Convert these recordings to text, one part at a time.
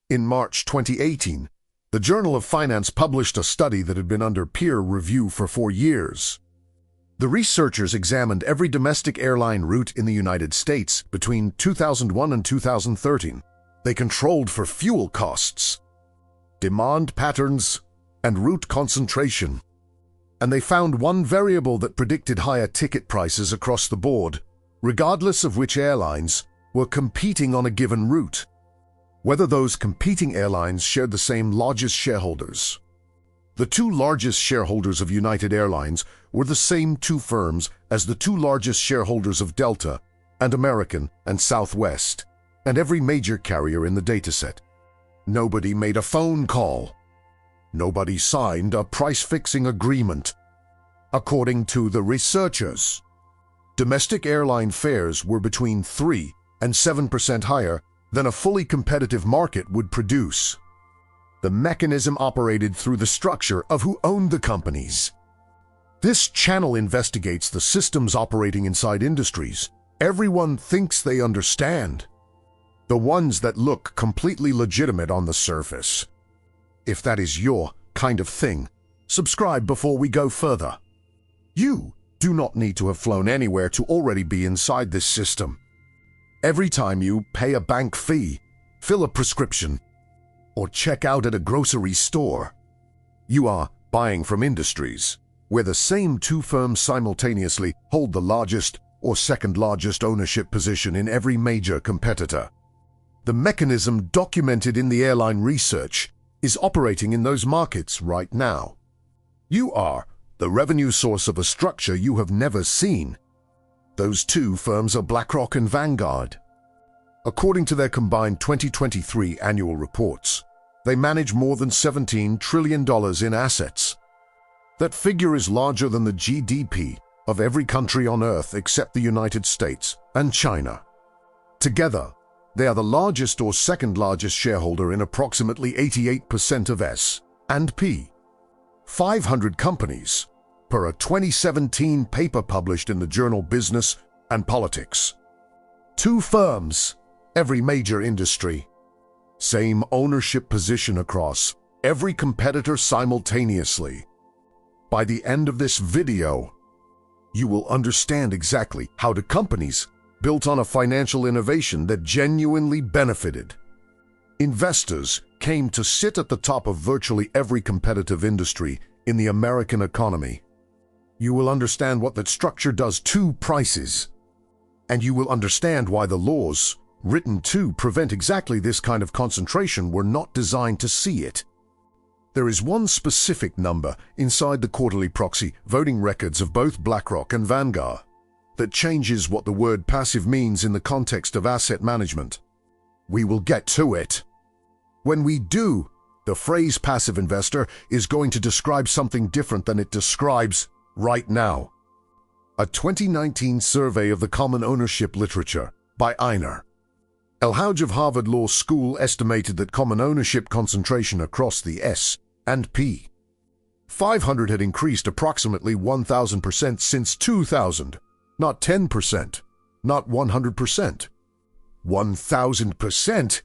In March 2018, the Journal of Finance published a study that had been under peer review for 4 years. The researchers examined every domestic airline route in the United States between 2001 and 2013. They controlled for fuel costs, demand patterns, and route concentration. And they found one variable that predicted higher ticket prices across the board, regardless of which airlines were competing on a given route, whether those competing airlines shared the same largest shareholders. The two largest shareholders of United Airlines were the same two firms as the two largest shareholders of Delta and American and Southwest, and every major carrier in the dataset. Nobody made a phone call. Nobody signed a price-fixing agreement. According to the researchers, domestic airline fares were between 3% and 7% higher than a fully competitive market would produce. The mechanism operated through the structure of who owned the companies. This channel investigates the systems operating inside industries everyone thinks they understand, the ones that look completely legitimate on the surface. If that is your kind of thing, subscribe before we go further. You do not need to have flown anywhere to already be inside this system. Every time you pay a bank fee, fill a prescription, or check out at a grocery store, you are buying from industries where the same two firms simultaneously hold the largest or second largest ownership position in every major competitor. The mechanism documented in the airline research is operating in those markets right now. You are the revenue source of a structure you have never seen. Those two firms are BlackRock and Vanguard. According to their combined 2023 annual reports, they manage more than $17 trillion in assets. That figure is larger than the GDP of every country on Earth except the United States and China. Together, they are the largest or second largest shareholder in approximately 88% of S&P 500 companies, per a 2017 paper published in the journal Business and Politics. Two firms, every major industry. Same ownership position across every competitor simultaneously. By the end of this video, you will understand exactly how the companies built on a financial innovation that genuinely benefited. Investors came to sit at the top of virtually every competitive industry in the American economy. You will understand what that structure does to prices, and you will understand why the laws written to prevent exactly this kind of concentration were not designed to see it. There is one specific number inside the quarterly proxy voting records of both BlackRock and Vanguard that changes what the word passive means in the context of asset management. We will get to it. When we do, the phrase passive investor is going to describe something different than it describes right now. A 2019 survey of the common ownership literature by Einer El Houj of Harvard Law School estimated that common ownership concentration across the S&P 500 had increased approximately 1,000% since 2000. Not 10%, not 100%. 1,000%!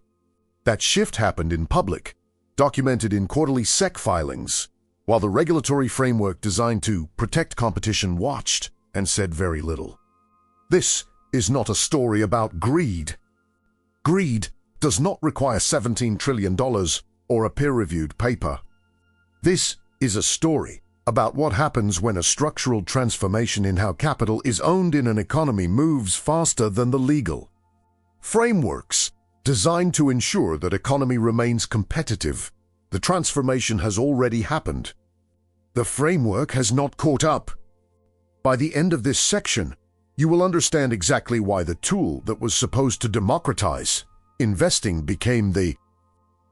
That shift happened in public, documented in quarterly SEC filings, while the regulatory framework designed to protect competition watched and said very little. This is not a story about greed. Greed does not require $17 trillion or a peer-reviewed paper. This is a story about what happens when a structural transformation in how capital is owned in an economy moves faster than the legal frameworks designed to ensure that economy remains competitive. The transformation has already happened. The framework has not caught up. By the end of this section, you will understand exactly why the tool that was supposed to democratize investing became the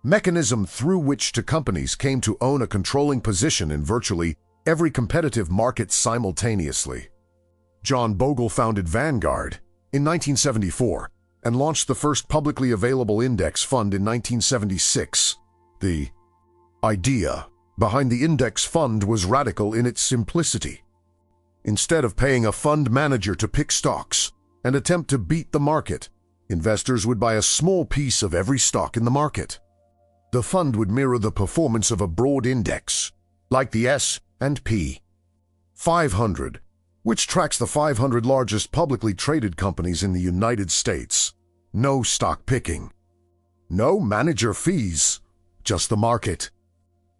mechanism through which two companies came to own a controlling position in virtually every competitive market simultaneously. John Bogle founded Vanguard in 1974 and launched the first publicly available index fund in 1976. The idea behind the index fund was radical in its simplicity. Instead of paying a fund manager to pick stocks and attempt to beat the market, investors would buy a small piece of every stock in the market. The fund would mirror the performance of a broad index, like the S&P 500, which tracks the 500 largest publicly traded companies in the United States. No stock picking. No manager fees, just the market.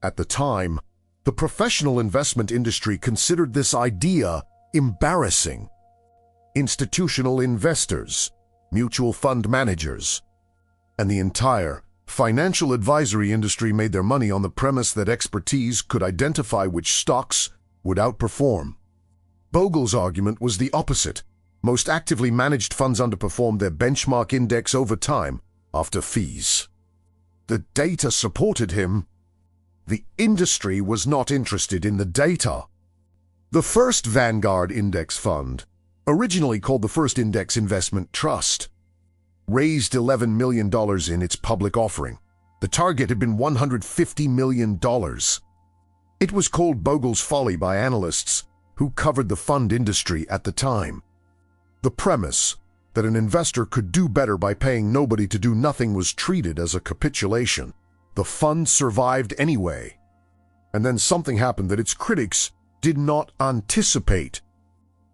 At the time, the professional investment industry considered this idea embarrassing. Institutional investors, mutual fund managers, and the entire financial advisory industry made their money on the premise that expertise could identify which stocks would outperform. Bogle's argument was the opposite. Most actively managed funds underperformed their benchmark index over time after fees. The data supported him. The industry was not interested in the data. The first Vanguard index fund, originally called the First Index Investment Trust, raised $11 million in its public offering. The target had been $150 million. It was called Bogle's folly by analysts who covered the fund industry at the time. The premise that an investor could do better by paying nobody to do nothing was treated as a capitulation. The fund survived anyway. And then something happened that its critics did not anticipate.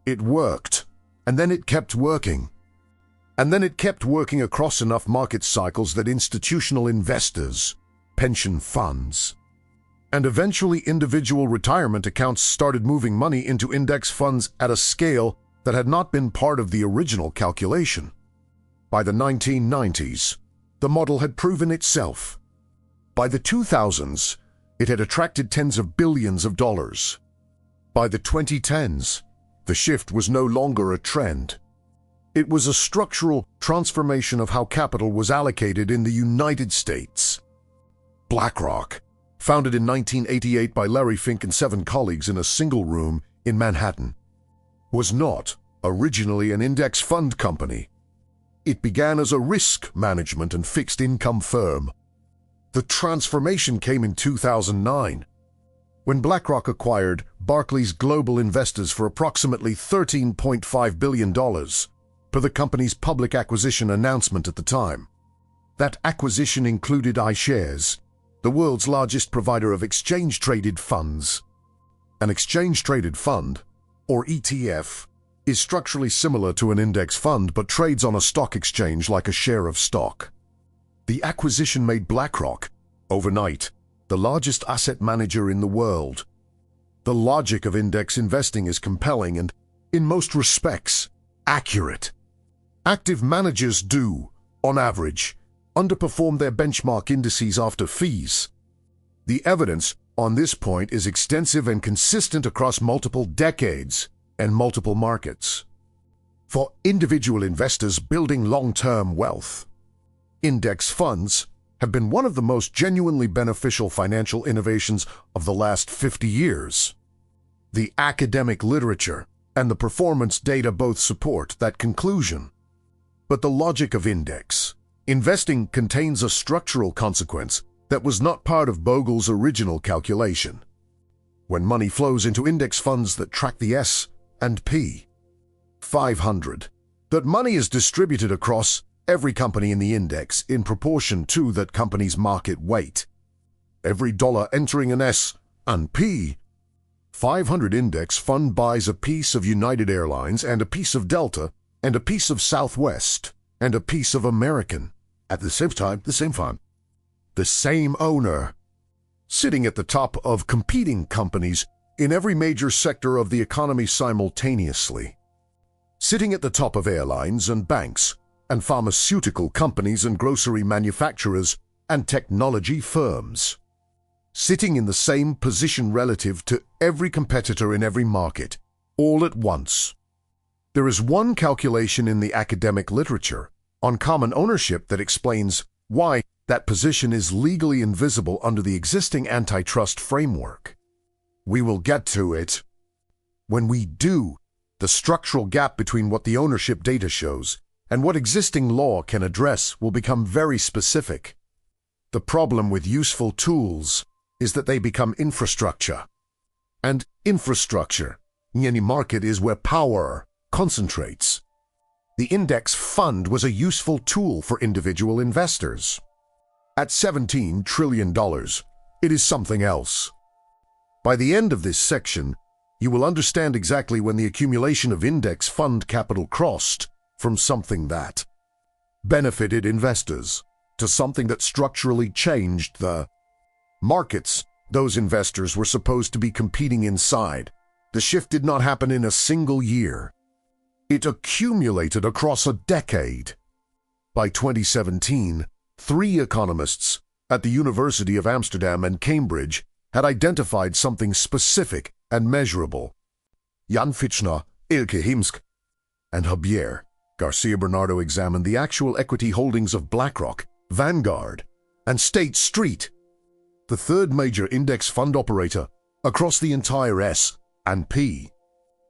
It worked, and then it kept working. And then it kept working across enough market cycles that institutional investors, pension funds, and eventually individual retirement accounts started moving money into index funds at a scale that had not been part of the original calculation. By the 1990s, the model had proven itself. By the 2000s, it had attracted tens of billions of dollars. By the 2010s, the shift was no longer a trend. It was a structural transformation of how capital was allocated in the United States. BlackRock, founded in 1988 by Larry Fink and 7 colleagues in a single room in Manhattan, was not originally an index fund company. It began as a risk management and fixed income firm. The transformation came in 2009, when BlackRock acquired Barclays Global Investors for approximately $13.5 billion. Per the company's public acquisition announcement at the time. That acquisition included iShares, the world's largest provider of exchange-traded funds. An exchange-traded fund, or ETF, is structurally similar to an index fund but trades on a stock exchange like a share of stock. The acquisition made BlackRock, overnight, the largest asset manager in the world. The logic of index investing is compelling and, in most respects, accurate. Active managers do, on average, underperform their benchmark indices after fees. The evidence on this point is extensive and consistent across multiple decades and multiple markets. For individual investors building long-term wealth, index funds have been one of the most genuinely beneficial financial innovations of the last 50 years. The academic literature and the performance data both support that conclusion. But the logic of index investing contains a structural consequence that was not part of Bogle's original calculation. When money flows into index funds that track the S&P 500, that money is distributed across every company in the index in proportion to that company's market weight. Every dollar entering an S&P 500 index fund buys a piece of United Airlines and a piece of Delta and a piece of Southwest, and a piece of American, at the same time, the same fund. The same owner, sitting at the top of competing companies in every major sector of the economy simultaneously. Sitting at the top of airlines and banks, and pharmaceutical companies and grocery manufacturers and technology firms. Sitting in the same position relative to every competitor in every market, all at once. There is one calculation in the academic literature on common ownership that explains why that position is legally invisible under the existing antitrust framework. We will get to it. When we do, the structural gap between what the ownership data shows and what existing law can address will become very specific. The problem with useful tools is that they become infrastructure. And infrastructure in any market is where power concentrates. The index fund was a useful tool for individual investors. At $17 trillion, it is something else. By the end of this section, you will understand exactly when the accumulation of index fund capital crossed from something that benefited investors to something that structurally changed the markets those investors were supposed to be competing inside. The shift did not happen in a single year. It accumulated across a decade. By 2017, 3 economists at the University of Amsterdam and Cambridge had identified something specific and measurable. Jan Fitchner, Ilke Himsk, and Javier Garcia Bernardo examined the actual equity holdings of BlackRock, Vanguard, and State Street, the third major index fund operator across the entire S&P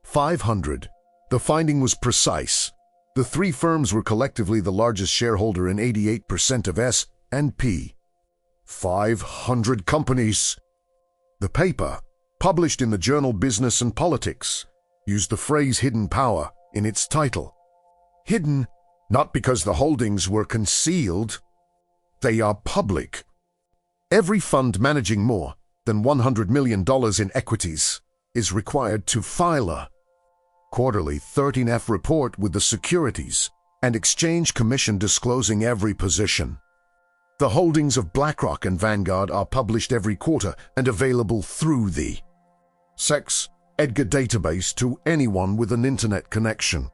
500. The finding was precise. The 3 firms were collectively the largest shareholder in 88% of S&P 500 companies. The paper, published in the journal Business and Politics, used the phrase hidden power in its title. Hidden, not because the holdings were concealed. They are public. Every fund managing more than $100 million in equities is required to file a quarterly 13F report with the Securities and Exchange Commission disclosing every position. The holdings of BlackRock and Vanguard are published every quarter and available through the Edgar database to anyone with an internet connection.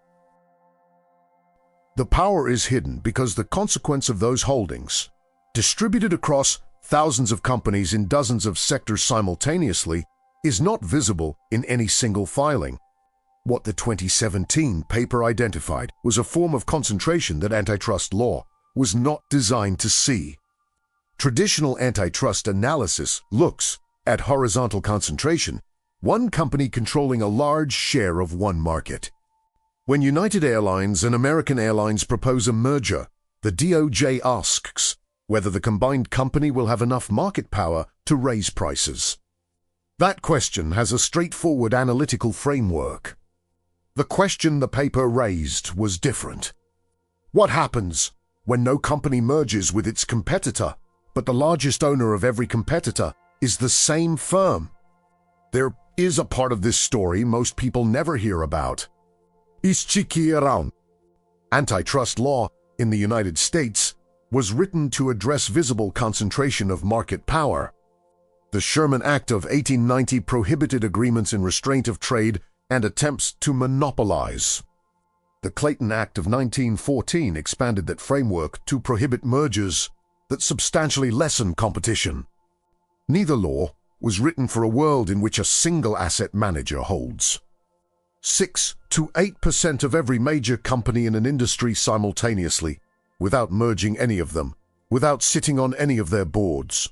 The power is hidden because the consequence of those holdings, distributed across thousands of companies in dozens of sectors simultaneously, is not visible in any single filing. What the 2017 paper identified was a form of concentration that antitrust law was not designed to see. Traditional antitrust analysis looks at horizontal concentration, one company controlling a large share of one market. When United Airlines and American Airlines propose a merger, the DOJ asks whether the combined company will have enough market power to raise prices. That question has a straightforward analytical framework. The question the paper raised was different. What happens when no company merges with its competitor, but the largest owner of every competitor is the same firm? There is a part of this story most people never hear about. Around. Antitrust law in the United States was written to address visible concentration of market power. The Sherman Act of 1890 prohibited agreements in restraint of trade and attempts to monopolize. The Clayton Act of 1914 expanded that framework to prohibit mergers that substantially lessen competition. Neither law was written for a world in which a single asset manager holds 6 to 8% of every major company in an industry simultaneously, without merging any of them, without sitting on any of their boards,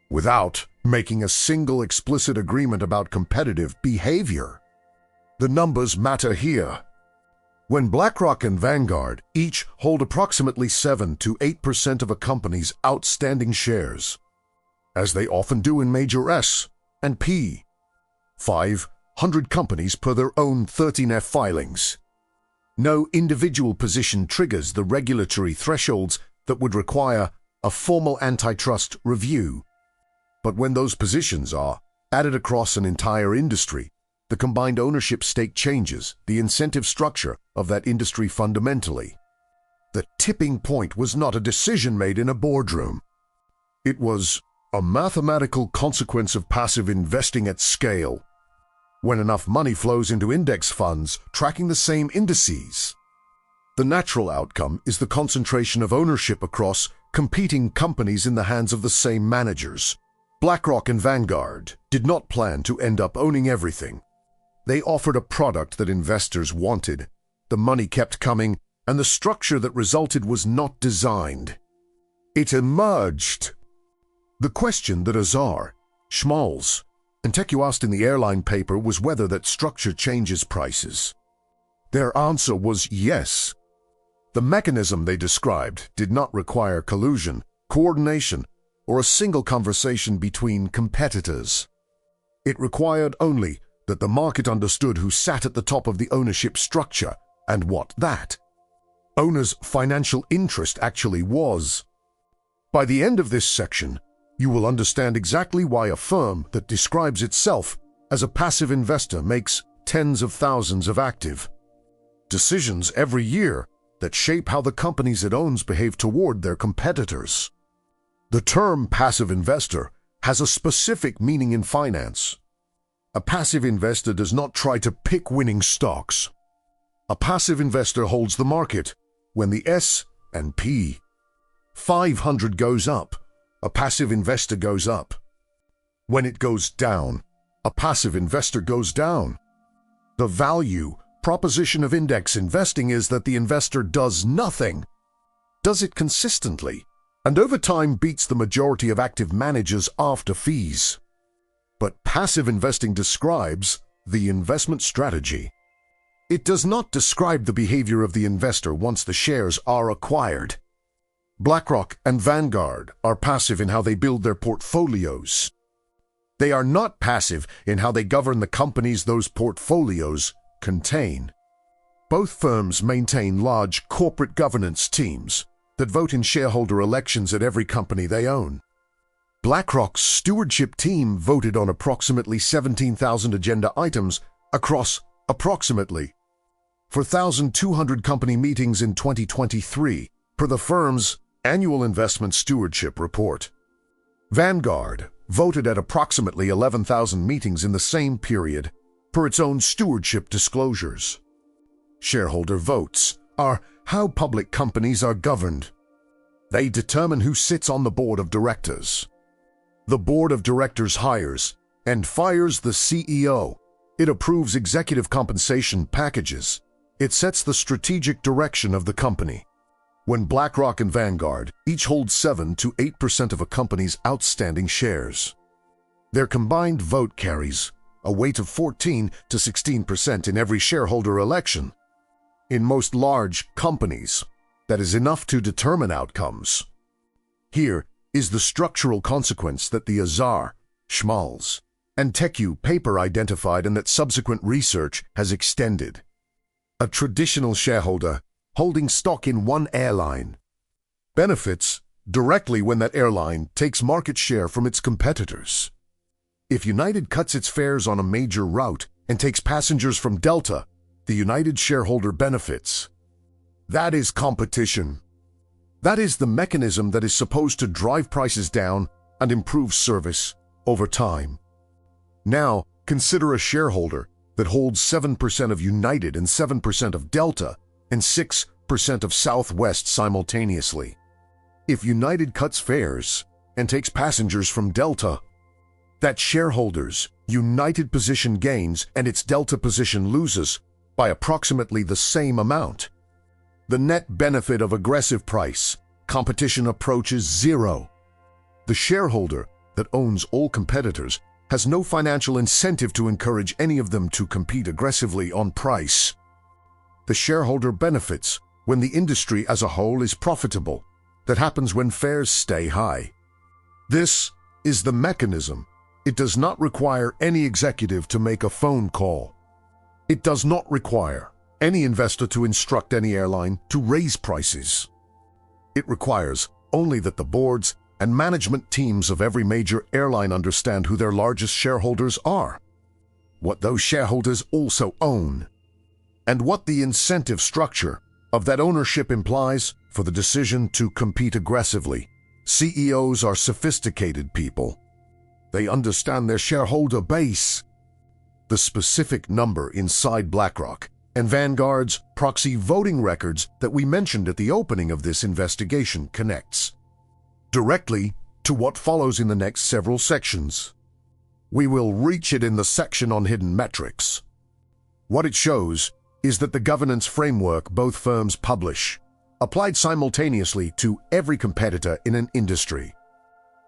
without making a single explicit agreement about competitive behavior. The numbers matter here. When BlackRock and Vanguard each hold approximately 7 to 8% of a company's outstanding shares, as they often do in major S&P 500 companies per their own 13F filings, no individual position triggers the regulatory thresholds that would require a formal antitrust review. But when those positions are added across an entire industry, the combined ownership stake changes the incentive structure of that industry fundamentally. The tipping point was not a decision made in a boardroom. It was a mathematical consequence of passive investing at scale. When enough money flows into index funds tracking the same indices, the natural outcome is the concentration of ownership across competing companies in the hands of the same managers. BlackRock and Vanguard did not plan to end up owning everything. They offered a product that investors wanted. The money kept coming, and the structure that resulted was not designed. It emerged. The question that Azar, Schmalz, and Teku asked in the airline paper was whether that structure changes prices. Their answer was yes. The mechanism they described did not require collusion, coordination, or a single conversation between competitors. It required only that the market understood who sat at the top of the ownership structure and what that owner's financial interest actually was. By the end of this section, you will understand exactly why a firm that describes itself as a passive investor makes tens of thousands of active decisions every year that shape how the companies it owns behave toward their competitors. The term passive investor has a specific meaning in finance. A passive investor does not try to pick winning stocks. A passive investor holds the market. When the S&P 500 goes up, a passive investor goes up. When it goes down, a passive investor goes down. The value proposition of index investing is that the investor does nothing, does it consistently, and over time beats the majority of active managers after fees. But passive investing describes the investment strategy. It does not describe the behavior of the investor once the shares are acquired. BlackRock and Vanguard are passive in how they build their portfolios. They are not passive in how they govern the companies those portfolios contain. Both firms maintain large corporate governance teams that vote in shareholder elections at every company they own. BlackRock's stewardship team voted on approximately 17,000 agenda items across approximately 4,200 company meetings in 2023, per the firm's annual investment stewardship report. Vanguard voted at approximately 11,000 meetings in the same period, per its own stewardship disclosures. Shareholder votes are how public companies are governed. They determine who sits on the board of directors. The board of directors hires and fires the CEO. It approves executive compensation packages. It sets the strategic direction of the company. When BlackRock and Vanguard each hold 7 to 8% of a company's outstanding shares, their combined vote carries a weight of 14 to 16% in every shareholder election. In most large companies, that is enough to determine outcomes. Here is the structural consequence that the Azar, Schmalz, and Tecu paper identified and that subsequent research has extended. A traditional shareholder holding stock in one airline benefits directly when that airline takes market share from its competitors. If United cuts its fares on a major route and takes passengers from Delta, the United shareholder benefits. That is competition. That is the mechanism that is supposed to drive prices down and improve service over time. Now, consider a shareholder that holds 7% of United and 7% of Delta and 6% of Southwest simultaneously. If United cuts fares and takes passengers from Delta, that shareholder's United position gains and its Delta position loses by approximately the same amount. The net benefit of aggressive price competition approaches zero. The shareholder that owns all competitors has no financial incentive to encourage any of them to compete aggressively on price. The shareholder benefits when the industry as a whole is profitable. That happens when fares stay high. This is the mechanism. It does not require any executive to make a phone call. It does not require any investor to instruct any airline to raise prices. It requires only that the boards and management teams of every major airline understand who their largest shareholders are, what those shareholders also own, and what the incentive structure of that ownership implies for the decision to compete aggressively. CEOs are sophisticated people. They understand their shareholder base. The specific number inside BlackRock and Vanguard's proxy voting records that we mentioned at the opening of this investigation connects directly to what follows in the next several sections. We will reach it in the section on hidden metrics. What it shows is that the governance framework both firms publish, applied simultaneously to every competitor in an industry,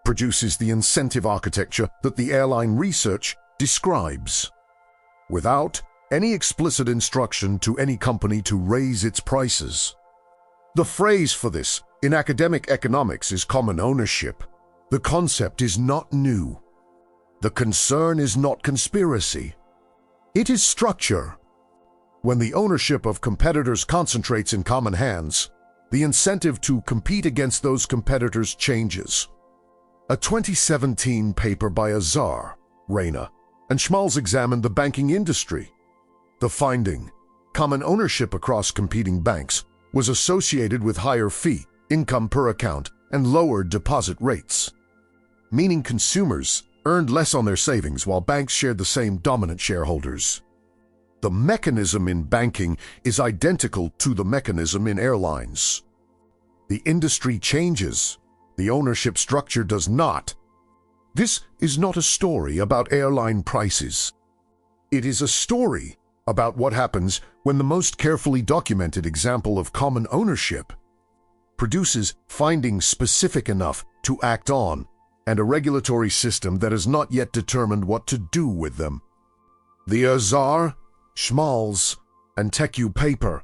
produces the incentive architecture that the airline research describes, without any explicit instruction to any company to raise its prices. The phrase for this in academic economics is common ownership. The concept is not new. The concern is not conspiracy. It is structure. When the ownership of competitors concentrates in common hands, the incentive to compete against those competitors changes. A 2017 paper by Azar, Rayna, and Schmalz examined the banking industry. The finding, common ownership across competing banks, was associated with higher fee, income per account, and lower deposit rates, meaning consumers earned less on their savings while banks shared the same dominant shareholders. The mechanism in banking is identical to the mechanism in airlines. The industry changes, the ownership structure does not. This is not a story about airline prices. It is a story about what happens when the most carefully documented example of common ownership produces findings specific enough to act on, and a regulatory system that has not yet determined what to do with them. The Azar, Schmalz, and Tecu paper,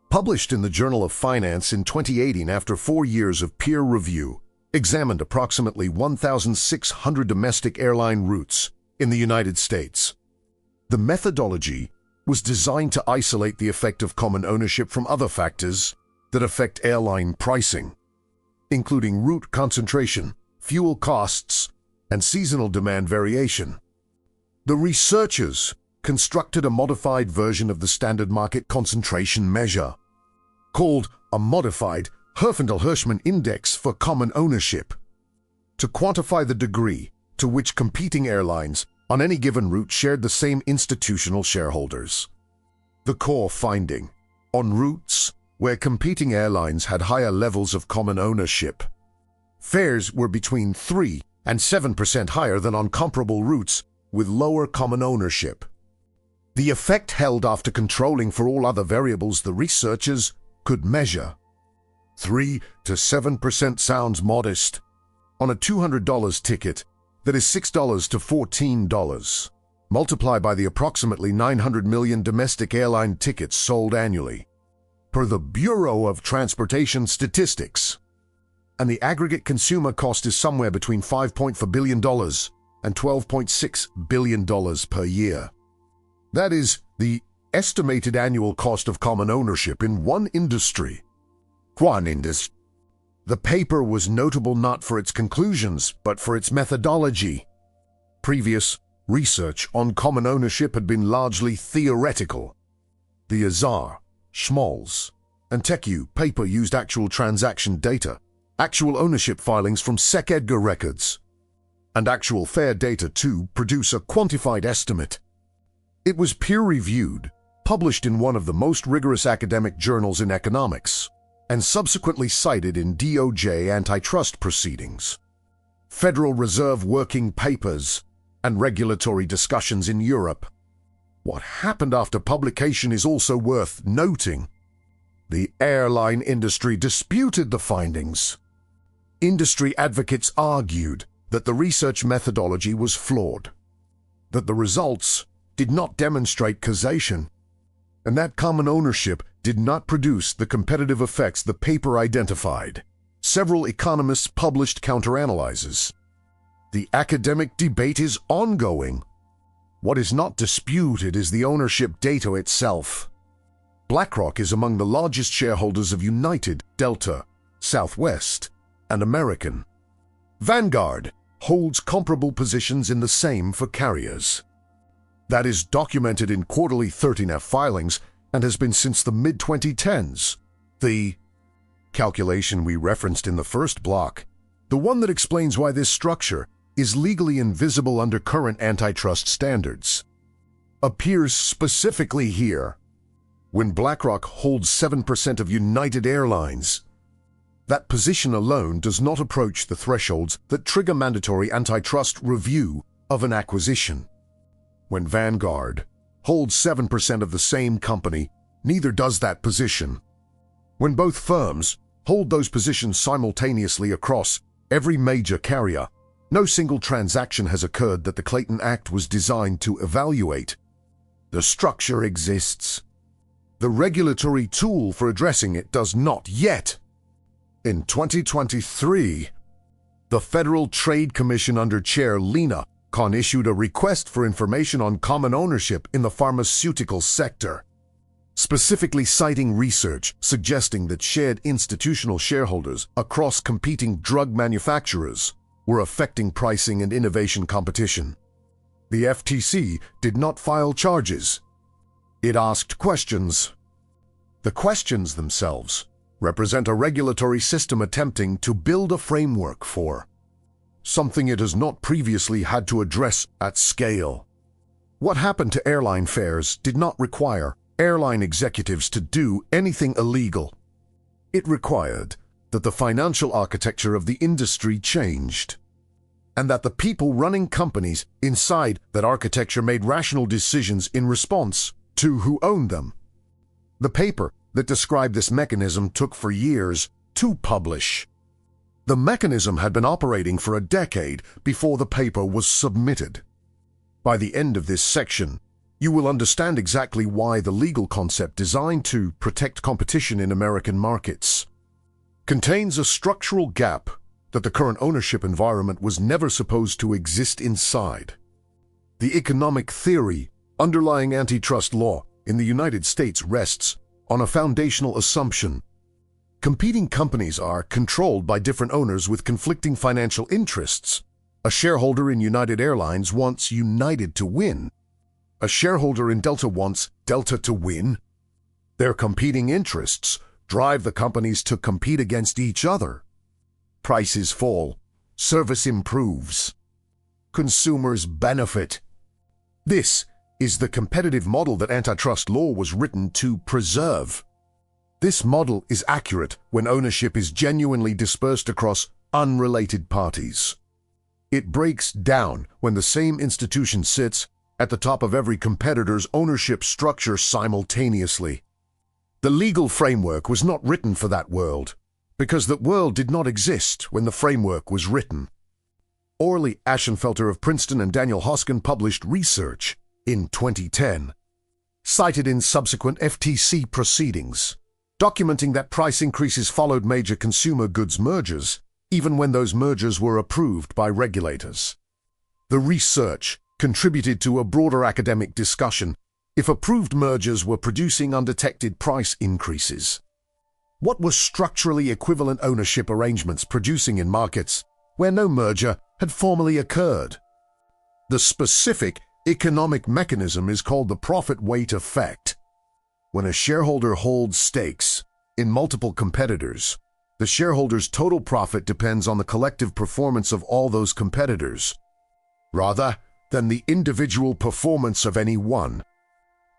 published in the Journal of Finance in 2018 after 4 years of peer review, examined approximately 1,600 domestic airline routes in the United States. The methodology was designed to isolate the effect of common ownership from other factors that affect airline pricing, including route concentration, fuel costs, and seasonal demand variation. The researchers constructed a modified version of the standard market concentration measure, called a modified Herfindahl-Hirschman index for common ownership, to quantify the degree to which competing airlines on any given route shared the same institutional shareholders. The core finding: on routes where competing airlines had higher levels of common ownership, fares were between 3 and 7% higher than on comparable routes with lower common ownership. The effect held after controlling for all other variables the researchers could measure. 3 to 7% sounds modest. On a $200 ticket, that is $6 to $14. Multiply by the approximately 900 million domestic airline tickets sold annually, per the Bureau of Transportation Statistics, and the aggregate consumer cost is somewhere between $5.4 billion and $12.6 billion per year. That is the estimated annual cost of common ownership in one industry. The paper was notable not for its conclusions, but for its methodology. Previous research on common ownership had been largely theoretical. The Azar, Schmalz, and Tecu paper used actual transaction data, actual ownership filings from SEC Edgar records, and actual fare data to produce a quantified estimate. It was peer-reviewed, published in one of the most rigorous academic journals in economics, and subsequently cited in DOJ antitrust proceedings, Federal Reserve working papers, and regulatory discussions in Europe. What happened after publication is also worth noting. The airline industry disputed the findings. Industry advocates argued that the research methodology was flawed, that the results did not demonstrate causation, and that common ownership did not produce the competitive effects the paper identified. Several economists published counteranalyses. The academic debate is ongoing. What is not disputed is the ownership data itself. BlackRock is among the largest shareholders of United, Delta, Southwest, and American. Vanguard holds comparable positions in the same for carriers. That is documented in quarterly 13F filings and has been since the mid-2010s. The calculation we referenced in the first block, the one that explains why this structure is legally invisible under current antitrust standards, appears specifically here. When BlackRock holds 7% of United Airlines, that position alone does not approach the thresholds that trigger mandatory antitrust review of an acquisition. When Vanguard holds 7% of the same company, neither does that position. When both firms hold those positions simultaneously across every major carrier, no single transaction has occurred that the Clayton Act was designed to evaluate. The structure exists. The regulatory tool for addressing it does not yet. In 2023, the Federal Trade Commission under Chair Lena Khan issued a request for information on common ownership in the pharmaceutical sector. specifically citing research suggesting that shared institutional shareholders across competing drug manufacturers were affecting pricing and innovation competition. The FTC did not file charges. It asked questions. The questions themselves represent a regulatory system attempting to build a framework for something it has not previously had to address at scale. What happened to airline fares did not require airline executives to do anything illegal. It required that the financial architecture of the industry changed, and that the people running companies inside that architecture made rational decisions in response to who owned them. The paper that described this mechanism took for years to publish. The mechanism had been operating for a decade before the paper was submitted. By the end of this section, you will understand exactly why the legal concept designed to protect competition in American markets contains a structural gap that the current ownership environment was never supposed to exist inside. The economic theory underlying antitrust law in the United States rests on a foundational assumption. Competing companies are controlled by different owners with conflicting financial interests. A shareholder in United Airlines wants United to win. A shareholder in Delta wants Delta to win. Their competing interests drive the companies to compete against each other. Prices fall, service improves, consumers benefit. This is the competitive model that antitrust law was written to preserve. This model is accurate when ownership is genuinely dispersed across unrelated parties. It breaks down when the same institution sits at the top of every competitor's ownership structure simultaneously. The legal framework was not written for that world, because that world did not exist when the framework was written. Orley Ashenfelter of Princeton and Daniel Hoskin published research in 2010, cited in subsequent FTC proceedings, documenting that price increases followed major consumer goods mergers, even when those mergers were approved by regulators. The research contributed to a broader academic discussion if approved mergers were producing undetected price increases. What were structurally equivalent ownership arrangements producing in markets where no merger had formally occurred? The specific economic mechanism is called the profit weight effect. When a shareholder holds stakes in multiple competitors, the shareholder's total profit depends on the collective performance of all those competitors, rather than the individual performance of any one.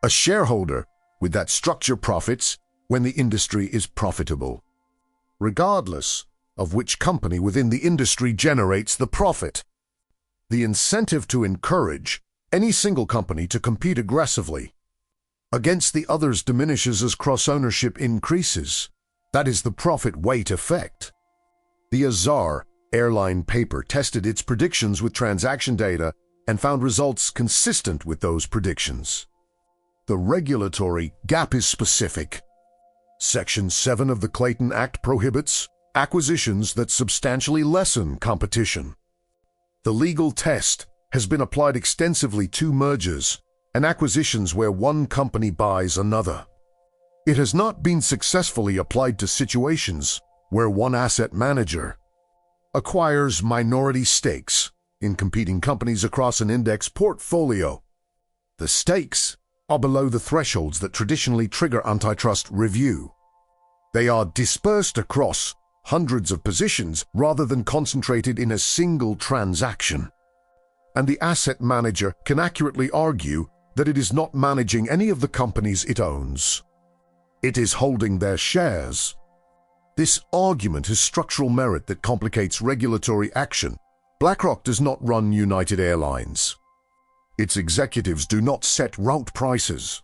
A shareholder with that structure profits when the industry is profitable, regardless of which company within the industry generates the profit. The incentive to encourage any single company to compete aggressively against the others diminishes as cross-ownership increases. That is the profit weight effect. The Azar airline paper tested its predictions with transaction data and found results consistent with those predictions. The regulatory gap is specific. Section 7 of the Clayton Act prohibits acquisitions that substantially lessen competition. The legal test has been applied extensively to mergers and acquisitions where one company buys another. It has not been successfully applied to situations where one asset manager acquires minority stakes in competing companies across an index portfolio. The stakes are below the thresholds that traditionally trigger antitrust review. They are dispersed across hundreds of positions rather than concentrated in a single transaction. And the asset manager can accurately argue that it is not managing any of the companies it owns. It is holding their shares. This argument has structural merit that complicates regulatory action. BlackRock does not run United Airlines. Its executives do not set route prices.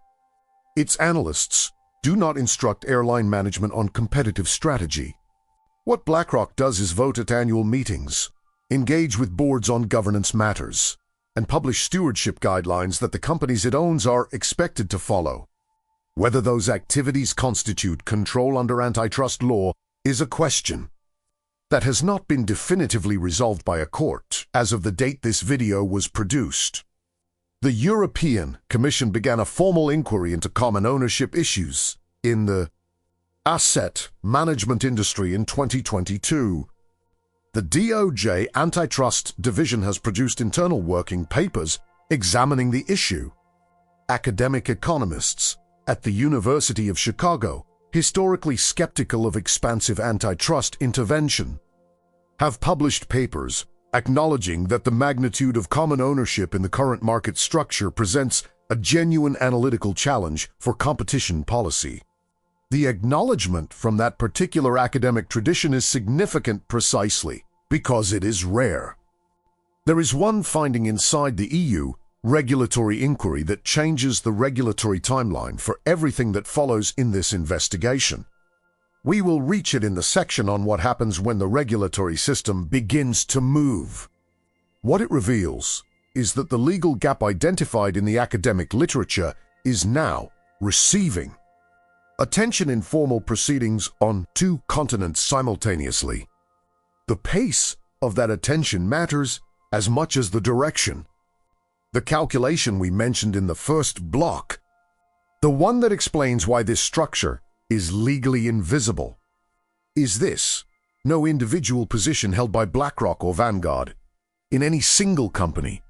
Its analysts do not instruct airline management on competitive strategy. What BlackRock does is vote at annual meetings, engage with boards on governance matters, and publish stewardship guidelines that the companies it owns are expected to follow. Whether those activities constitute control under antitrust law is a question that has not been definitively resolved by a court as of the date this video was produced. The European Commission began a formal inquiry into common ownership issues in the asset management industry in 2022. The DOJ Antitrust Division has produced internal working papers examining the issue. Academic economists at the University of Chicago, historically skeptical of expansive antitrust intervention, have published papers acknowledging that the magnitude of common ownership in the current market structure presents a genuine analytical challenge for competition policy. The acknowledgement from that particular academic tradition is significant precisely because it is rare. There is one finding inside the EU regulatory inquiry that changes the regulatory timeline for everything that follows in this investigation. We will reach it in the section on what happens when the regulatory system begins to move. What it reveals is that the legal gap identified in the academic literature is now receiving attention in formal proceedings on 2 continents simultaneously. The pace of that attention matters as much as the direction. The calculation we mentioned in the first block, the one that explains why this structure is legally invisible, is this: no individual position held by BlackRock or Vanguard in any single company,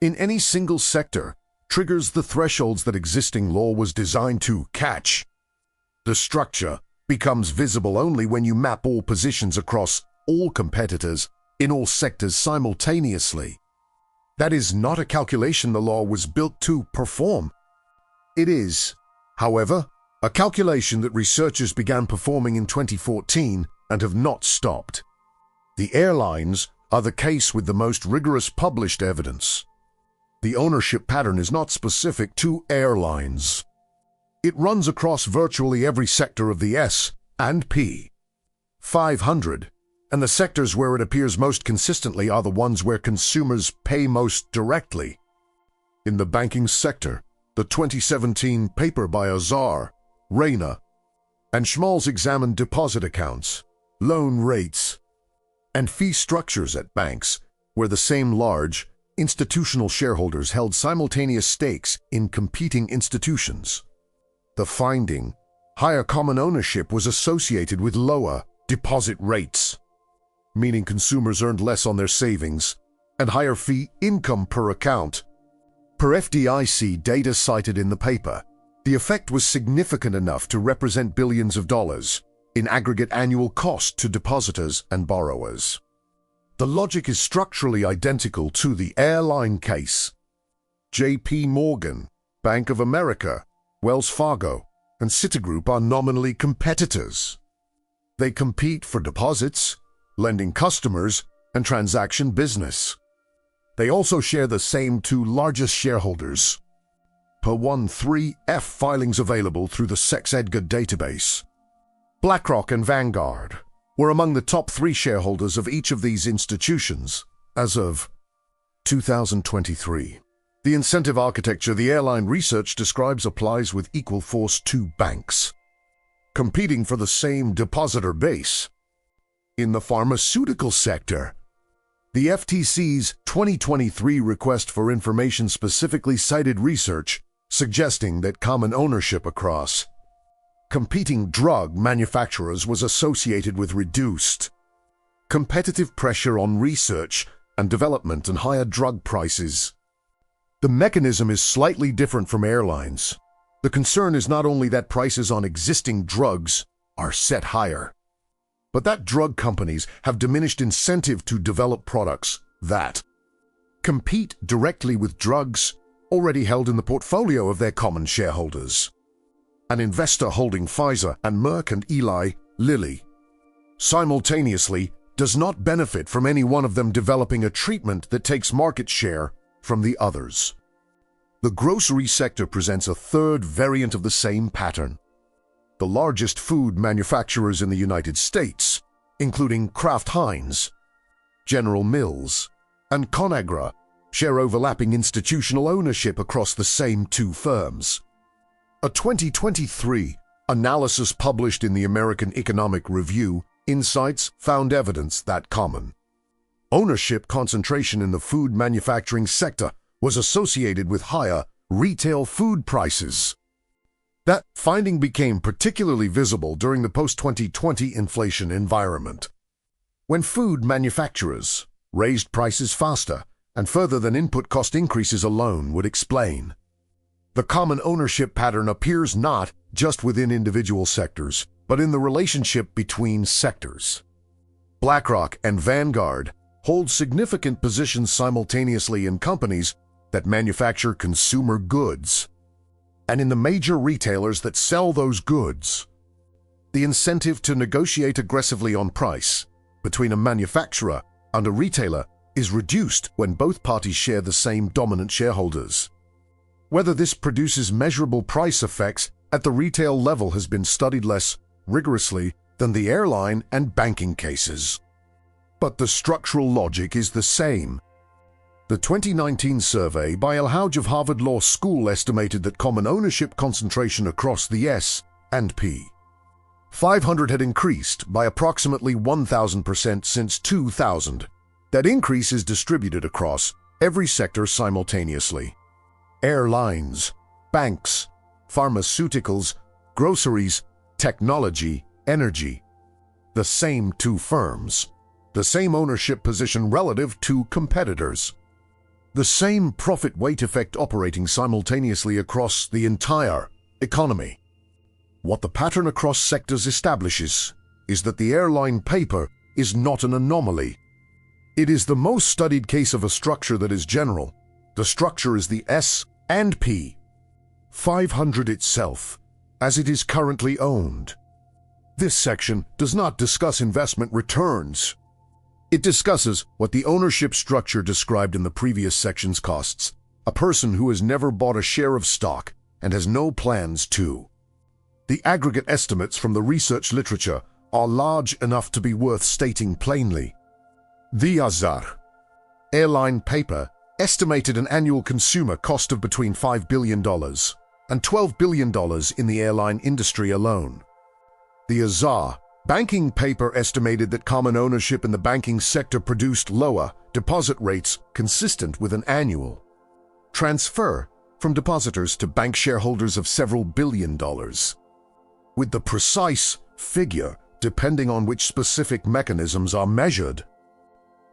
in any single sector, triggers the thresholds that existing law was designed to catch. The structure becomes visible only when you map all positions across all competitors in all sectors simultaneously. That is not a calculation the law was built to perform. It is, however, a calculation that researchers began performing in 2014 and have not stopped. The airlines are the case with the most rigorous published evidence. The ownership pattern is not specific to airlines. It runs across virtually every sector of the S&P 500, and the sectors where it appears most consistently are the ones where consumers pay most directly. In the banking sector, the 2017 paper by Azar, Reyna, and Schmalz examined deposit accounts, loan rates, and fee structures at banks where the same large, institutional shareholders held simultaneous stakes in competing institutions. The finding, higher common ownership was associated with lower deposit rates, meaning consumers earned less on their savings, and higher fee income per account. Per FDIC data cited in the paper, the effect was significant enough to represent billions of dollars in aggregate annual cost to depositors and borrowers. The logic is structurally identical to the airline case. JP Morgan, Bank of America, Wells Fargo, and Citigroup are nominally competitors. They compete for deposits, lending customers, and transaction business. They also share the same 2 largest shareholders. Per 13F filings available through the SexEdgar database, BlackRock and Vanguard were among the top 3 shareholders of each of these institutions as of 2023. The incentive architecture the airline research describes applies with equal force to banks, competing for the same depositor base. In the pharmaceutical sector, the FTC's 2023 request for information specifically cited research suggesting that common ownership across competing drug manufacturers was associated with reduced competitive pressure on research and development and higher drug prices. The mechanism is slightly different from airlines. The concern is not only that prices on existing drugs are set higher, but that drug companies have diminished incentive to develop products that compete directly with drugs already held in the portfolio of their common shareholders. An investor holding Pfizer and Merck and Eli Lilly simultaneously does not benefit from any one of them developing a treatment that takes market share from the others. The grocery sector presents a third variant of the same pattern. The largest food manufacturers in the United States, including Kraft Heinz, General Mills, and Conagra, share overlapping institutional ownership across the same 2 firms. A 2023 analysis published in the American Economic Review Insights found evidence that common ownership concentration in the food manufacturing sector was associated with higher retail food prices. That finding became particularly visible during the post-2020 inflation environment, when food manufacturers raised prices faster and further than input cost increases alone would explain. The common ownership pattern appears not just within individual sectors, but in the relationship between sectors. BlackRock and Vanguard hold significant positions simultaneously in companies that manufacture consumer goods and in the major retailers that sell those goods. The incentive to negotiate aggressively on price between a manufacturer and a retailer is reduced when both parties share the same dominant shareholders. Whether this produces measurable price effects at the retail level has been studied less rigorously than the airline and banking cases. But the structural logic is the same. The 2019 survey by Elhouj of Harvard Law School estimated that common ownership concentration across the S&P 500 had increased by approximately 1,000% since 2000. That increase is distributed across every sector simultaneously. Airlines, banks, pharmaceuticals, groceries, technology, energy. The same two firms. The same ownership position relative to competitors. The same profit weight effect operating simultaneously across the entire economy. What the pattern across sectors establishes is that the airline paper is not an anomaly. It is the most studied case of a structure that is general. The structure is the S&P 500 itself, as it is currently owned. This section does not discuss investment returns. It discusses what the ownership structure described in the previous sections costs. A person who has never bought a share of stock and has no plans to. The aggregate estimates from the research literature are large enough to be worth stating plainly. The Azar airline paper estimated an annual consumer cost of between $5 billion and $12 billion in the airline industry alone. The Azar banking paper estimated that common ownership in the banking sector produced lower deposit rates consistent with an annual transfer from depositors to bank shareholders of several $billion, with the precise figure depending on which specific mechanisms are measured.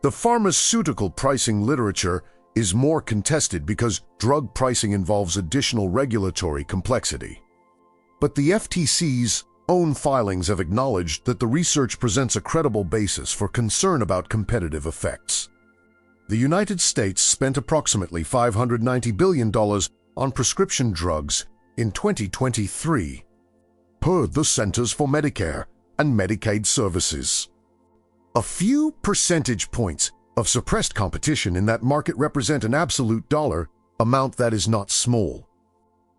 The pharmaceutical pricing literature is more contested because drug pricing involves additional regulatory complexity. But the FTC's own filings have acknowledged that the research presents a credible basis for concern about competitive effects. The United States spent approximately $590 billion on prescription drugs in 2023, per the Centers for Medicare and Medicaid Services. A few percentage points of suppressed competition in that market represent an absolute dollar amount that is not small.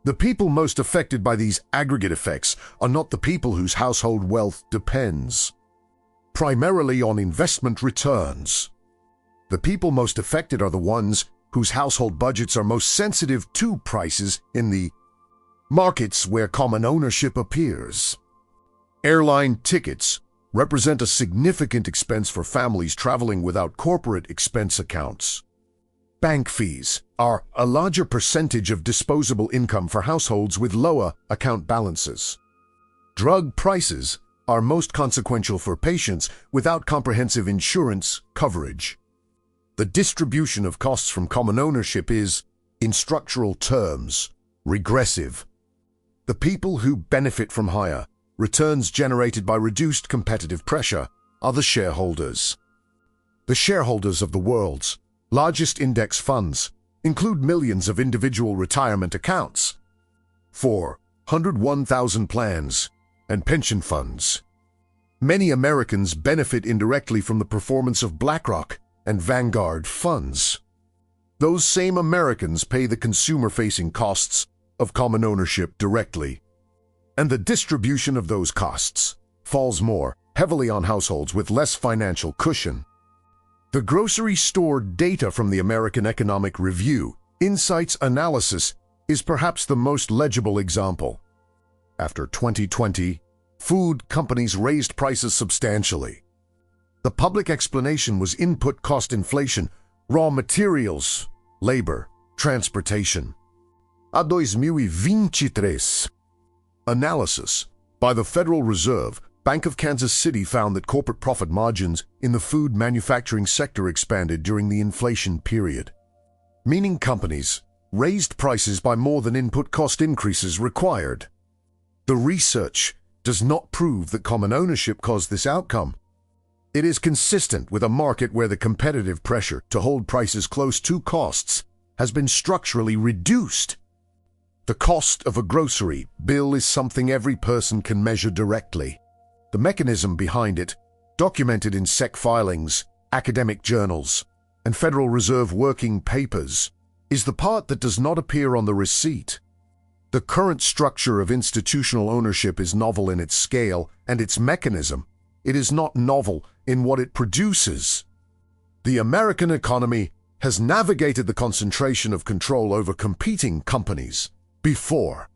The people most affected by these aggregate effects are not the people whose household wealth depends primarily on investment returns. The people most affected are the ones whose household budgets are most sensitive to prices in the markets where common ownership appears. Airline tickets represent a significant expense for families traveling without corporate expense accounts. Bank fees are a larger percentage of disposable income for households with lower account balances. Drug prices are most consequential for patients without comprehensive insurance coverage. The distribution of costs from common ownership is, in structural terms, regressive. The people who benefit from higher returns generated by reduced competitive pressure are the shareholders. The shareholders of the world's largest index funds include millions of individual retirement accounts, 401,000 plans, and pension funds. Many Americans benefit indirectly from the performance of BlackRock and Vanguard funds. Those same Americans pay the consumer-facing costs of common ownership directly, and the distribution of those costs falls more heavily on households with less financial cushion. The grocery store data from the American Economic Review Insights Analysis is perhaps the most legible example. After 2020, food companies raised prices substantially. The public explanation was input cost inflation, raw materials, labor, Transportation. A 2023. Analysis by the Federal Reserve Bank of Kansas City found that corporate profit margins in the food manufacturing sector expanded during the inflation period, meaning companies raised prices by more than input cost increases required. The research does not prove that common ownership caused this outcome. It is consistent with a market where the competitive pressure to hold prices close to costs has been structurally reduced. The cost of a grocery bill is something every person can measure directly. The mechanism behind it, documented in SEC filings, academic journals, and Federal Reserve working papers, is the part that does not appear on the receipt. The current structure of institutional ownership is novel in its scale and its mechanism. It is not novel in what it produces. The American economy has navigated the concentration of control over competing companies before.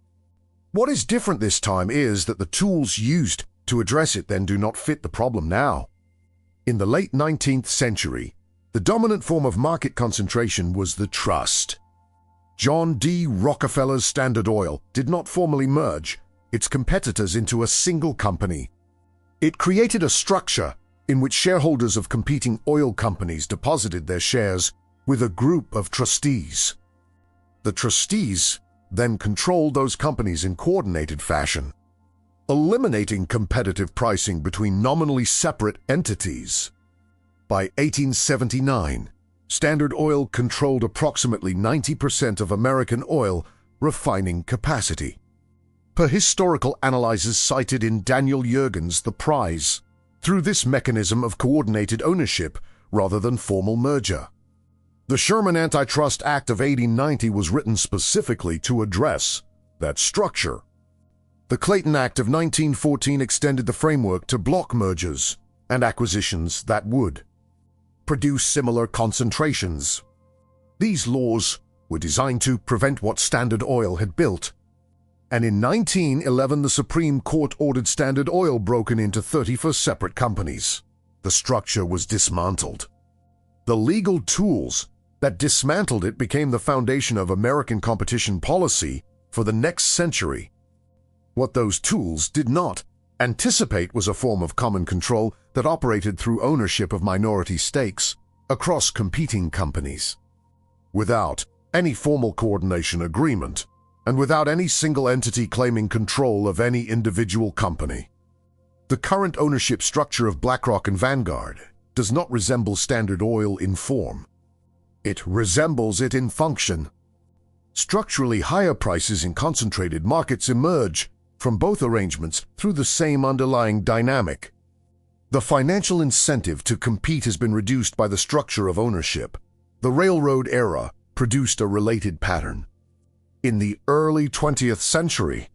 What is different this time is that the tools used to address it then do not fit the problem now. In the late 19th century, the dominant form of market concentration was the trust. John D. Rockefeller's Standard Oil did not formally merge its competitors into a single company. It created a structure in which shareholders of competing oil companies deposited their shares with a group of trustees. The trustees then controlled those companies in coordinated fashion, eliminating competitive pricing between nominally separate entities. By 1879, Standard Oil controlled approximately 90% of American oil refining capacity. Per historical analyses cited in Daniel Yergin's The Prize, through this mechanism of coordinated ownership rather than formal merger. The Sherman Antitrust Act of 1890 was written specifically to address that structure. The Clayton Act of 1914 extended the framework to block mergers and acquisitions that would produce similar concentrations. These laws were designed to prevent what Standard Oil had built, and in 1911 the Supreme Court ordered Standard Oil broken into 34 separate companies. The structure was dismantled. The legal tools that dismantled it became the foundation of American competition policy for the next century. What those tools did not anticipate was a form of common control that operated through ownership of minority stakes across competing companies. Without any formal coordination agreement, and without any single entity claiming control of any individual company. The current ownership structure of BlackRock and Vanguard does not resemble Standard Oil in form. It resembles it in function. Structurally higher prices in concentrated markets emerge from both arrangements through the same underlying dynamic. The financial incentive to compete has been reduced by the structure of ownership. The railroad era produced a related pattern. In the early 20th century,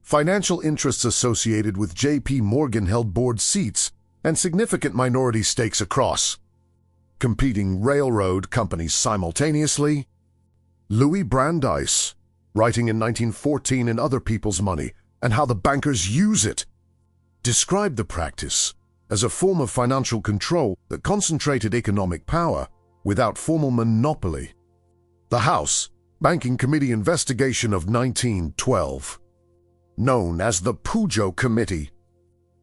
financial interests associated with J.P. Morgan held board seats and significant minority stakes across competing railroad companies simultaneously. Louis Brandeis, writing in 1914 in Other People's Money and How the Bankers Use It, described the practice as a form of financial control that concentrated economic power without formal monopoly. The House Banking Committee investigation of 1912, known as the Pujo Committee,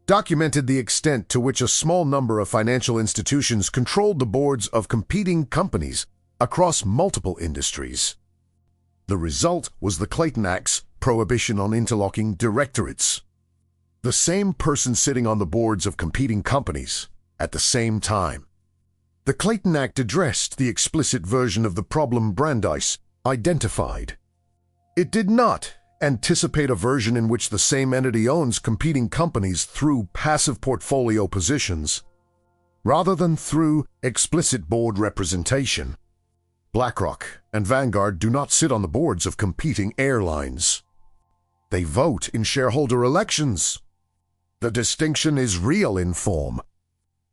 documented the extent to which a small number of financial institutions controlled the boards of competing companies across multiple industries. The result was the Clayton Act's prohibition on interlocking directorates. The same person sitting on the boards of competing companies at the same time. The Clayton Act addressed the explicit version of the problem Brandeis identified. It did not anticipate a version in which the same entity owns competing companies through passive portfolio positions, rather than through explicit board representation. BlackRock and Vanguard do not sit on the boards of competing airlines. They vote in shareholder elections. The distinction is real in form.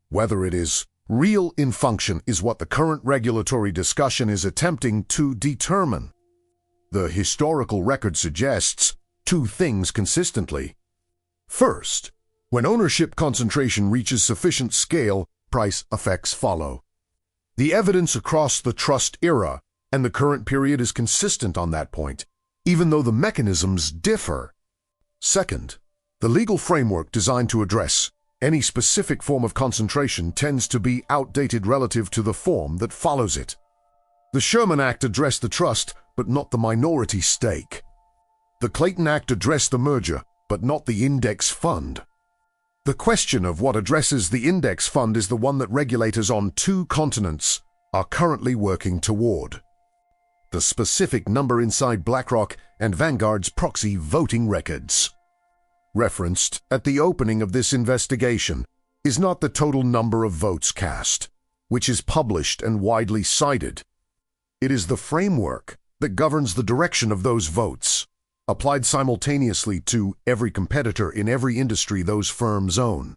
Whether it is real in function is what the current regulatory discussion is attempting to determine. The historical record suggests two things consistently. First, when ownership concentration reaches sufficient scale, price effects follow. The evidence across the trust era and the current period is consistent on that point, even though the mechanisms differ. Second, the legal framework designed to address any specific form of concentration tends to be outdated relative to the form that follows it. The Sherman Act addressed the trust, but not the minority stake. The Clayton Act addressed the merger, but not the index fund. The question of what addresses the index fund is the one that regulators on 2 continents are currently working toward. The specific number inside BlackRock and Vanguard's proxy voting records, referenced at the opening of this investigation, is not the total number of votes cast, which is published and widely cited. It is the framework that governs the direction of those votes, applied simultaneously to every competitor in every industry those firms own.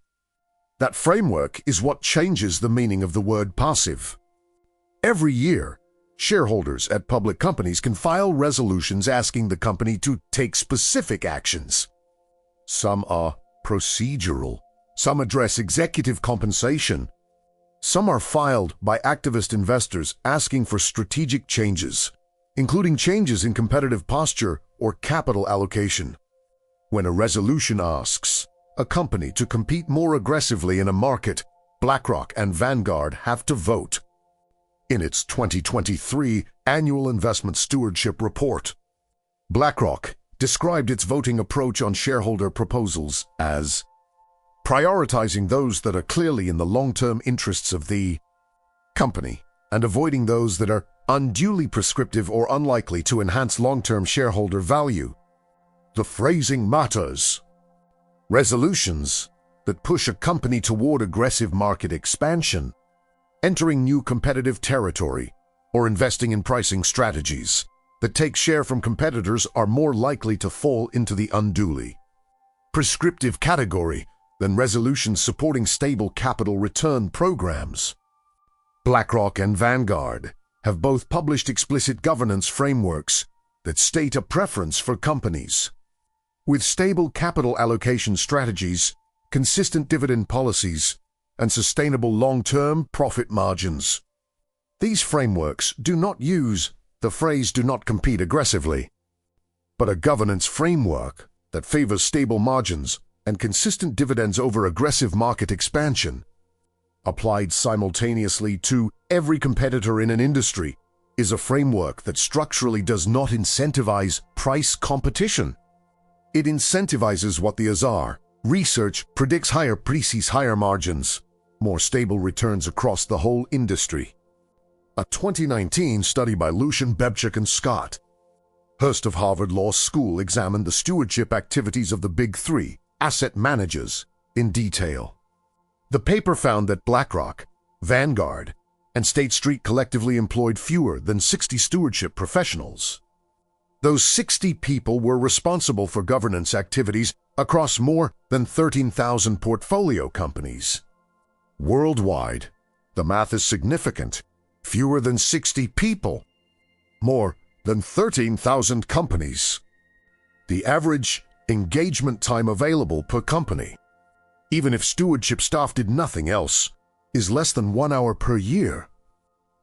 That framework is what changes the meaning of the word passive. Every year, shareholders at public companies can file resolutions asking the company to take specific actions. Some are procedural, some address executive compensation, some are filed by activist investors asking for strategic changes, including changes in competitive posture or capital allocation. When a resolution asks a company to compete more aggressively in a market, BlackRock and Vanguard have to vote. In its 2023 Annual Investment Stewardship Report, BlackRock described its voting approach on shareholder proposals as prioritizing those that are clearly in the long-term interests of the company and avoiding those that are unduly prescriptive or unlikely to enhance long-term shareholder value. The phrasing matters. Resolutions that push a company toward aggressive market expansion, entering new competitive territory, or investing in pricing strategies that take share from competitors are more likely to fall into the unduly prescriptive category than resolutions supporting stable capital return programs. BlackRock and Vanguard have both published explicit governance frameworks that state a preference for companies with stable capital allocation strategies, consistent dividend policies, and sustainable long-term profit margins. These frameworks do not use the phrase "do not compete aggressively," but a governance framework that favors stable margins and consistent dividends over aggressive market expansion, applied simultaneously to every competitor in an industry, is a framework that structurally does not incentivize price competition. It incentivizes what the odds are. Research predicts higher prices, higher margins, more stable returns across the whole industry. A 2019 study by Lucian, Bebchuk, and Scott Hurst of Harvard Law School examined the stewardship activities of the Big Three asset managers in detail. The paper found that BlackRock, Vanguard, and State Street collectively employed fewer than 60 stewardship professionals. Those 60 people were responsible for governance activities across more than 13,000 portfolio companies. Worldwide, the math is significant. Fewer than 60 people, more than 13,000 companies. The average engagement time available per company, even if stewardship staff did nothing else, is less than 1 hour per year.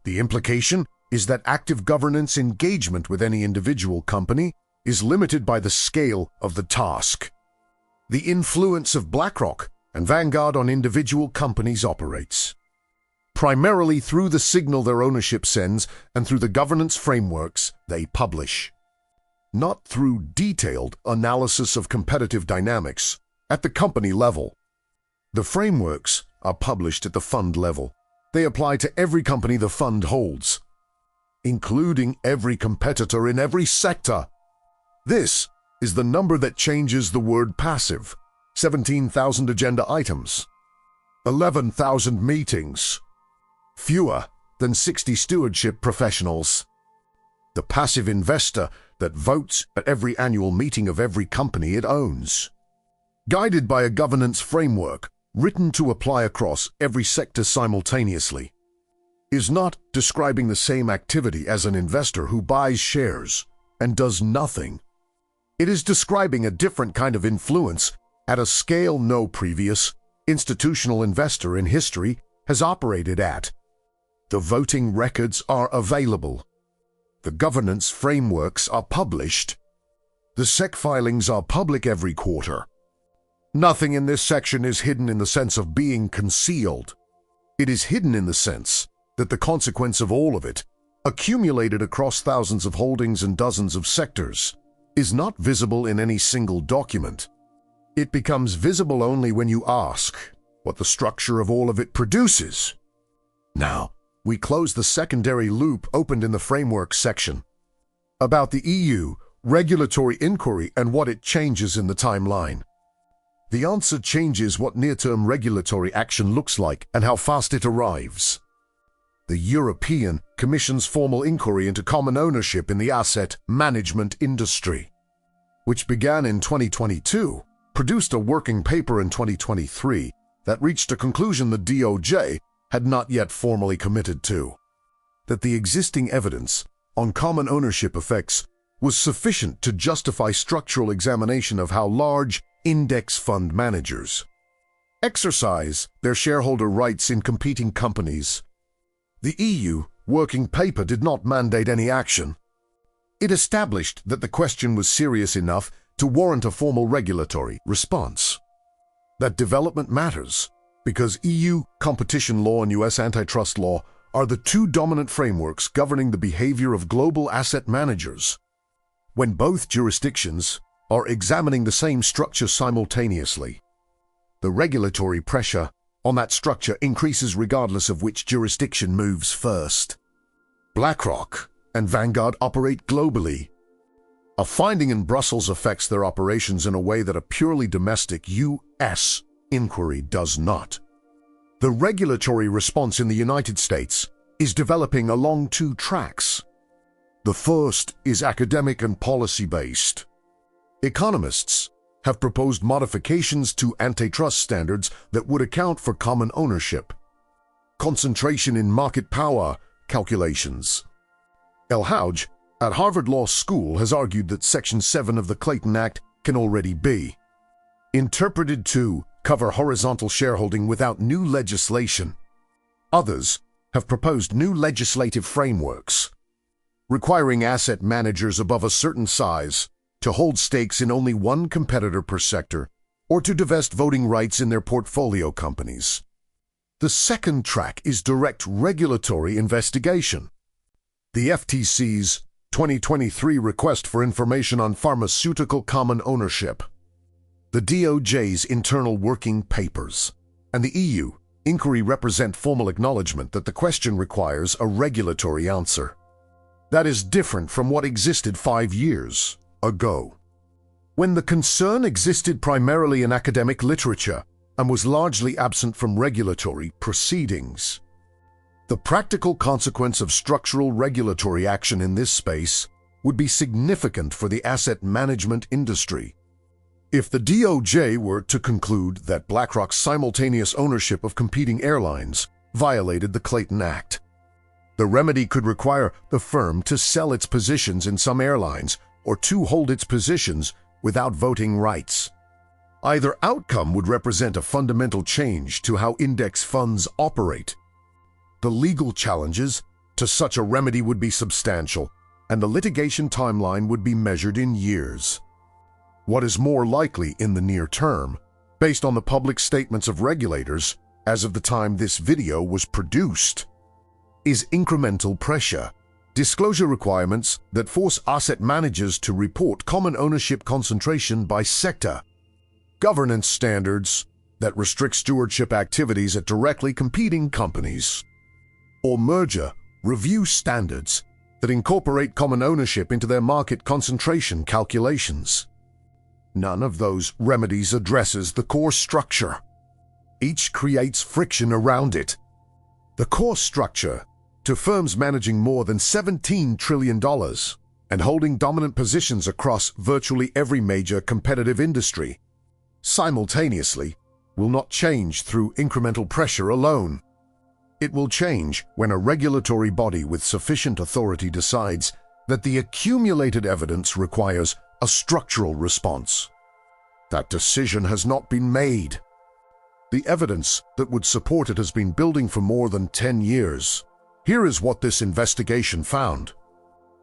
The implication is that active governance engagement with any individual company is limited by the scale of the task. The influence of BlackRock and Vanguard on individual companies operates primarily through the signal their ownership sends and through the governance frameworks they publish, not through detailed analysis of competitive dynamics at the company level. The frameworks are published at the fund level. They apply to every company the fund holds, including every competitor in every sector. This is the number that changes the word passive. 17,000 agenda items, 11,000 meetings, fewer than 60 stewardship professionals. The passive investor that votes at every annual meeting of every company it owns. Guided by a governance framework written to apply across every sector simultaneously, is not describing the same activity as an investor who buys shares and does nothing. It is describing a different kind of influence at a scale no previous institutional investor in history has operated at. The voting records are available. The governance frameworks are published. The SEC filings are public every quarter. Nothing in this section is hidden in the sense of being concealed. It is hidden in the sense that the consequence of all of it, accumulated across thousands of holdings and dozens of sectors, is not visible in any single document. It becomes visible only when you ask what the structure of all of it produces. Now, we close the secondary loop opened in the framework section. About the EU regulatory inquiry and what it changes in the timeline. The answer changes what near-term regulatory action looks like and how fast it arrives. The European Commission's formal inquiry into common ownership in the asset management industry, which began in 2022, produced a working paper in 2023 that reached a conclusion the DOJ had not yet formally committed to. That the existing evidence on common ownership effects was sufficient to justify structural examination of how large index fund managers exercise their shareholder rights in competing companies. The EU working paper did not mandate any action. It established that the question was serious enough to warrant a formal regulatory response. That development matters because EU competition law and US antitrust law are the two dominant frameworks governing the behavior of global asset managers. When both jurisdictions are examining the same structure simultaneously, the regulatory pressure on that structure increases regardless of which jurisdiction moves first. BlackRock and Vanguard operate globally. A finding in Brussels affects their operations in a way that a purely domestic US inquiry does not. The regulatory response in the United States is developing along two tracks. The first is academic and policy-based. Economists have proposed modifications to antitrust standards that would account for common ownership, concentration in market power calculations. El Houj at Harvard Law School has argued that Section 7 of the Clayton Act can already be interpreted to cover horizontal shareholding without new legislation. Others have proposed new legislative frameworks requiring asset managers above a certain size to hold stakes in only one competitor per sector or to divest voting rights in their portfolio companies. The second track is direct regulatory investigation. The FTC's 2023 request for information on pharmaceutical common ownership, the DOJ's internal working papers, and the EU inquiry represent formal acknowledgement that the question requires a regulatory answer. That is different from what existed 5 years ago, when the concern existed primarily in academic literature and was largely absent from regulatory proceedings. The practical consequence of structural regulatory action in this space would be significant for the asset management industry. If the DOJ were to conclude that BlackRock's simultaneous ownership of competing airlines violated the Clayton Act, the remedy could require the firm to sell its positions in some airlines or to hold its positions without voting rights. Either outcome would represent a fundamental change to how index funds operate. The legal challenges to such a remedy would be substantial, and the litigation timeline would be measured in years. What is more likely in the near term, based on the public statements of regulators as of the time this video was produced, is incremental pressure, disclosure requirements that force asset managers to report common ownership concentration by sector, governance standards that restrict stewardship activities at directly competing companies, or merger review standards that incorporate common ownership into their market concentration calculations. None of those remedies addresses the core structure. Each creates friction around it. The core structure to firms managing more than $17 trillion and holding dominant positions across virtually every major competitive industry simultaneously will not change through incremental pressure alone. It will change when a regulatory body with sufficient authority decides that the accumulated evidence requires a structural response. That decision has not been made. The evidence that would support it has been building for more than 10 years. Here is what this investigation found.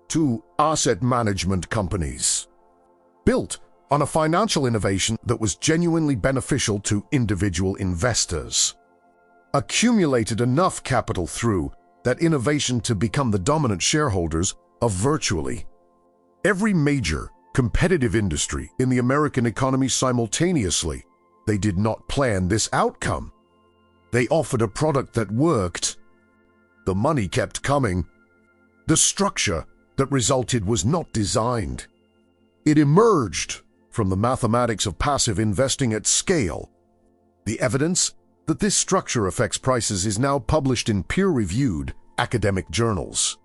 to asset management companies. Built on a financial innovation that was genuinely beneficial to individual investors. Accumulated enough capital through that innovation to become the dominant shareholders of virtually every major competitive industry in the American economy simultaneously. They did not plan this outcome. They offered a product that worked. The money kept coming. The structure that resulted was not designed. It emerged from the mathematics of passive investing at scale. The evidence that this structure affects prices is now published in peer-reviewed academic journals,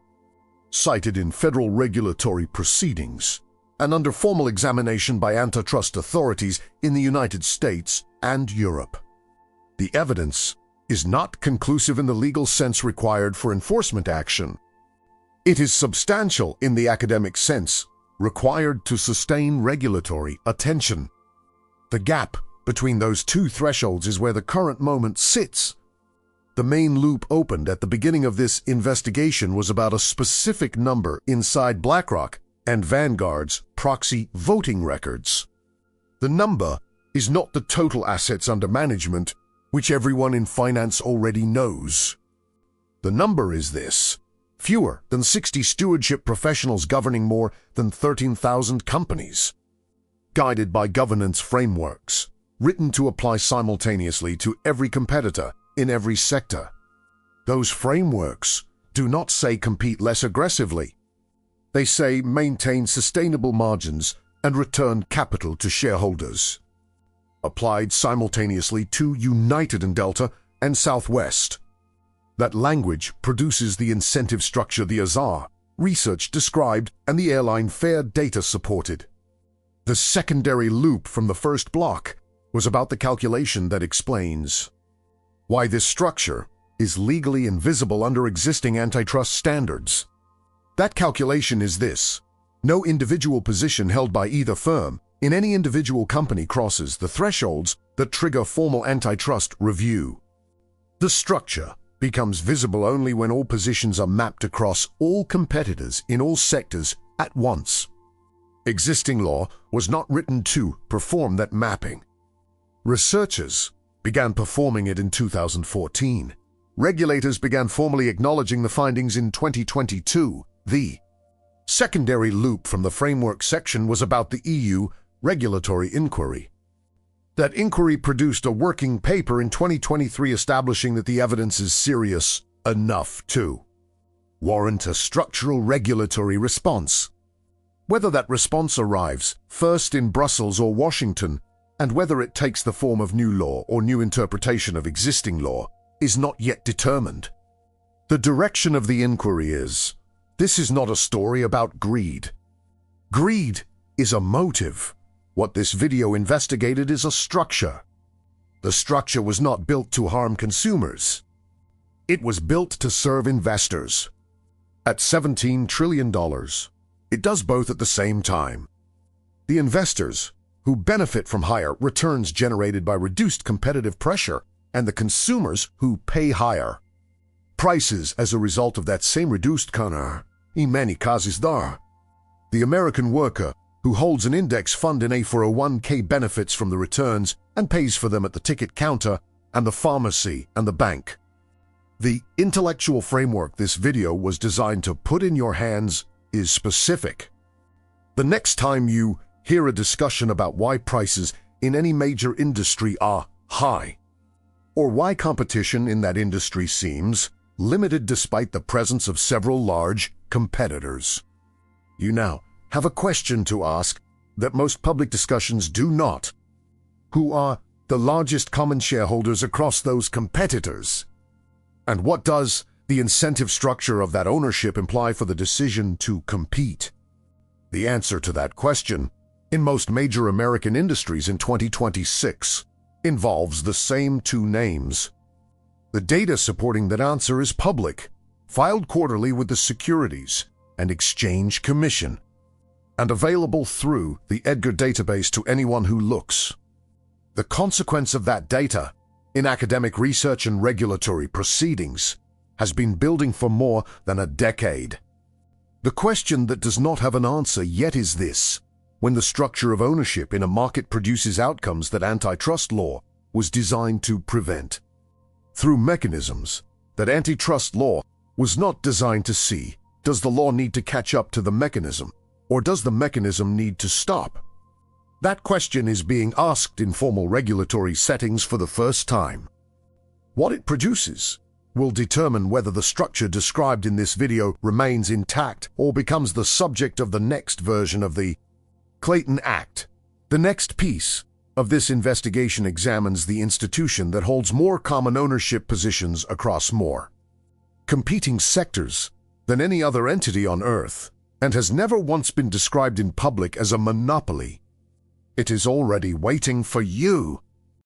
cited in federal regulatory proceedings, and under formal examination by antitrust authorities in the United States and Europe. The evidence is not conclusive in the legal sense required for enforcement action. It is substantial in the academic sense required to sustain regulatory attention. The gap between those two thresholds is where the current moment sits. The main loop opened at the beginning of this investigation was about a specific number inside BlackRock and Vanguard's proxy voting records. The number is not the total assets under management, which everyone in finance already knows. The number is this: fewer than 60 stewardship professionals governing more than 13,000 companies, guided by governance frameworks, written to apply simultaneously to every competitor in every sector. Those frameworks do not say compete less aggressively. They say maintain sustainable margins and return capital to shareholders. Applied simultaneously to United and Delta and Southwest. That language produces the incentive structure the Azar research described and the airline fare data supported. The secondary loop from the first block was about the calculation that explains why this structure is legally invisible under existing antitrust standards. That calculation is this: no individual position held by either firm in any individual company crosses the thresholds that trigger formal antitrust review. The structure becomes visible only when all positions are mapped across all competitors in all sectors at once. Existing law was not written to perform that mapping. Researchers began performing it in 2014. Regulators began formally acknowledging the findings in 2022. The secondary loop from the framework section was about the EU regulatory inquiry. That inquiry produced a working paper in 2023 establishing that the evidence is serious enough to warrant a structural regulatory response. Whether that response arrives first in Brussels or Washington, and whether it takes the form of new law or new interpretation of existing law, is not yet determined. The direction of the inquiry is: this is not a story about greed. Greed is a motive. What this video investigated is a structure. The structure was not built to harm consumers. It was built to serve investors. At $17 trillion, it does both at the same time. The investors, who benefit from higher returns generated by reduced competitive pressure, and the consumers who pay higher prices as a result of that same reduced canard, in many cases dar. The American worker, who holds an index fund in a 401k benefits from the returns and pays for them at the ticket counter and the pharmacy and the bank. The intellectual framework this video was designed to put in your hands is specific. The next time you hear a discussion about why prices in any major industry are high, or why competition in that industry seems limited despite the presence of several large competitors, you now have a question to ask that most public discussions do not. Who are the largest common shareholders across those competitors? And what does the incentive structure of that ownership imply for the decision to compete? The answer to that question, in most major American industries in 2026, involves the same two names. The data supporting that answer is public, filed quarterly with the Securities and Exchange Commission, and available through the Edgar database to anyone who looks. The consequence of that data, in academic research and regulatory proceedings, has been building for more than a decade. The question that does not have an answer yet is this: when the structure of ownership in a market produces outcomes that antitrust law was designed to prevent, through mechanisms that antitrust law was not designed to see, does the law need to catch up to the mechanism, or does the mechanism need to stop? That question is being asked in formal regulatory settings for the first time. What it produces will determine whether the structure described in this video remains intact or becomes the subject of the next version of the Clayton Act. The next piece of this investigation examines the institution that holds more common ownership positions across more competing sectors than any other entity on Earth, and has never once been described in public as a monopoly. It is already waiting for you.